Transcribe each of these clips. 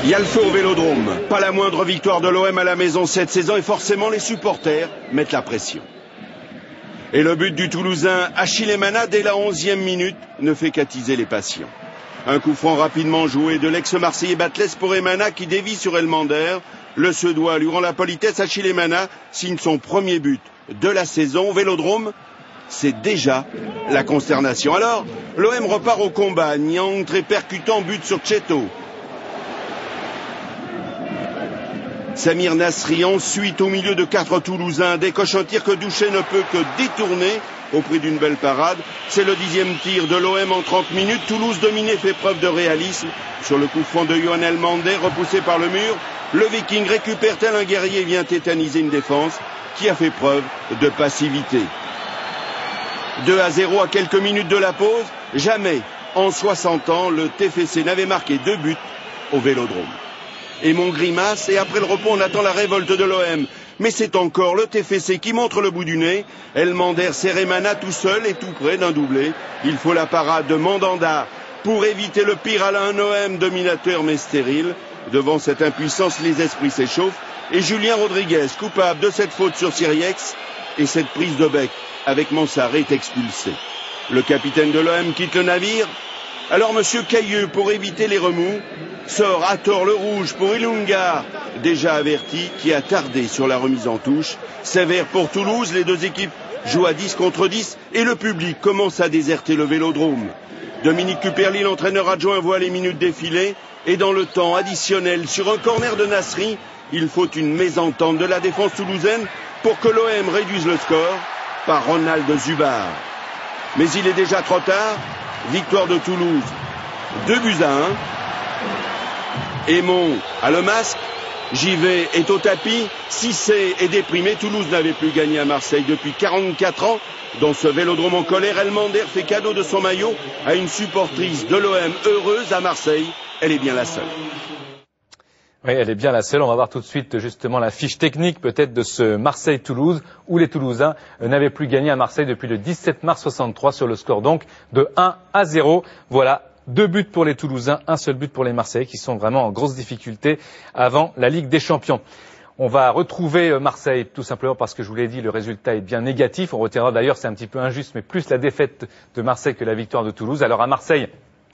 Il y a le feu au Vélodrome. Pas la moindre victoire de l'OM à la maison cette saison et forcément les supporters mettent la pression. Et le but du Toulousain Achille Emana dès la 11e minute ne fait qu'attiser les passions. Un coup franc rapidement joué de l'ex-Marseillais Batles pour Emana qui dévie sur Elmander. Le Suédois lui rend la politesse. Achille Emana signe son premier but de la saison au Vélodrome. C'est déjà la consternation. Alors, l'OM repart au combat. Niang très percutant but sur Cheto. Samir Nasri ensuite au milieu de 4 Toulousains décoche un tir que Douchet ne peut que détourner au prix d'une belle parade. C'est le 10e tir de l'OM en 30 minutes. Toulouse dominé fait preuve de réalisme. Sur le coup franc de Yohan Elmander repoussé par le mur, le Viking récupère tel un guerrier et vient tétaniser une défense qui a fait preuve de passivité. 2-0 à quelques minutes de la pause. Jamais en 60 ans le TFC n'avait marqué 2 buts au Vélodrome. Et mon grimace, et après le repos on attend la révolte de l'OM. Mais c'est encore le TFC qui montre le bout du nez. Elmander serre Emana tout seul et tout près d'un doublé. Il faut la parade de Mandanda pour éviter le pire à un OM dominateur mais stérile. Devant cette impuissance, les esprits s'échauffent. Et Julien Rodriguez, coupable de cette faute sur Siriex, et cette prise de bec avec Mansart est expulsé. Le capitaine de l'OM quitte le navire. Alors monsieur Cailleux, pour éviter les remous, sort à tort le rouge pour Ilunga, déjà averti, qui a tardé sur la remise en touche. Sévère pour Toulouse, les deux équipes jouent à 10 contre 10 et le public commence à déserter le Vélodrome. Dominique Cuperli, l'entraîneur adjoint, voit les minutes défiler et dans le temps additionnel, sur un corner de Nasri, il faut une mésentente de la défense toulousaine pour que l'OM réduise le score par Ronald Zubar. Mais il est déjà trop tard. Victoire de Toulouse, 2-1. Aymon a le masque, Givet est au tapis, Cissé est déprimé. Toulouse n'avait plus gagné à Marseille depuis 44 ans. Dans ce Vélodrome en colère, Elmander fait cadeau de son maillot à une supportrice de l'OM heureuse à Marseille. Elle est bien la seule. Oui, elle est bien la seule. On va voir tout de suite justement la fiche technique peut-être de ce Marseille-Toulouse où les Toulousains n'avaient plus gagné à Marseille depuis le 17 mars 63 sur le score donc de 1-0. Voilà, 2 buts pour les Toulousains, 1 seul but pour les Marseillais qui sont vraiment en grosse difficulté avant la Ligue des Champions. On va retrouver Marseille tout simplement parce que je vous l'ai dit, le résultat est bien négatif. On retiendra d'ailleurs, c'est un petit peu injuste, mais plus la défaite de Marseille que la victoire de Toulouse. Alors à Marseille,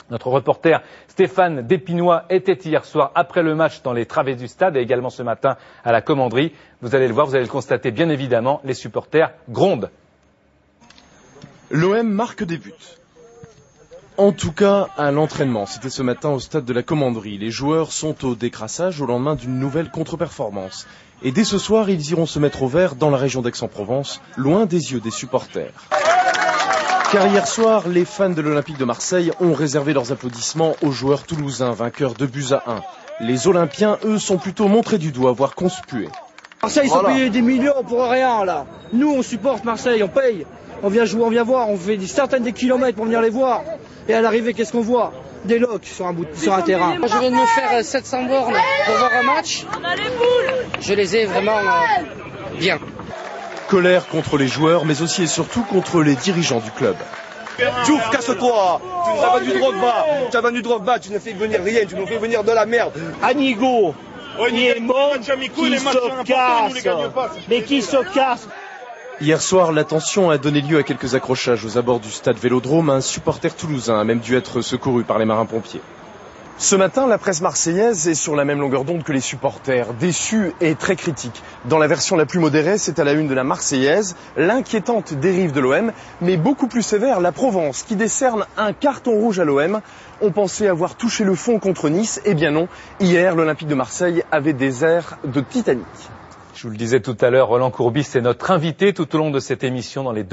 notre reporter Stéphane Despinois était hier soir après le match dans les travées du stade et également ce matin à la commanderie. Vous allez le voir, vous allez le constater bien évidemment, les supporters grondent. L'OM marque des buts. En tout cas, à l'entraînement, c'était ce matin au stade de la commanderie. Les joueurs sont au décrassage au lendemain d'une nouvelle contre-performance. Et dès ce soir, ils iront se mettre au vert dans la région d'Aix-en-Provence, loin des yeux des supporters. Car hier soir, les fans de l'Olympique de Marseille ont réservé leurs applaudissements aux joueurs toulousains, vainqueurs 2-1. Les Olympiens, eux, sont plutôt montrés du doigt, voire conspués. Marseille, ils sont payés des millions pour rien, là. Nous, on supporte Marseille, on paye. On vient jouer, on vient voir, on fait des centaines de kilomètres pour venir les voir. Et à l'arrivée, qu'est-ce qu'on voit? Des locs sur un terrain. Je viens de me faire 700 bornes pour voir un match. Je les ai vraiment bien. Colère contre les joueurs, mais aussi et surtout contre les dirigeants du club. Diouf, casse-toi. Tu as vendu Drogba, tu ne fais venir rien, tu nous fais venir de la merde. Anigo, il est mort, qui se casse. Mais qui se casse? Hier soir, la tension a donné lieu à quelques accrochages aux abords du stade Vélodrome. Un supporter toulousain a même dû être secouru par les marins-pompiers. Ce matin, la presse marseillaise est sur la même longueur d'onde que les supporters, déçus et très critiques. Dans la version la plus modérée, c'est à la une de la Marseillaise, l'inquiétante dérive de l'OM, mais beaucoup plus sévère, la Provence, qui décerne un carton rouge à l'OM. On pensait avoir touché le fond contre Nice, eh bien non. Hier, l'Olympique de Marseille avait des airs de Titanic. Je vous le disais tout à l'heure, Roland Courbis est notre invité tout au long de cette émission dans les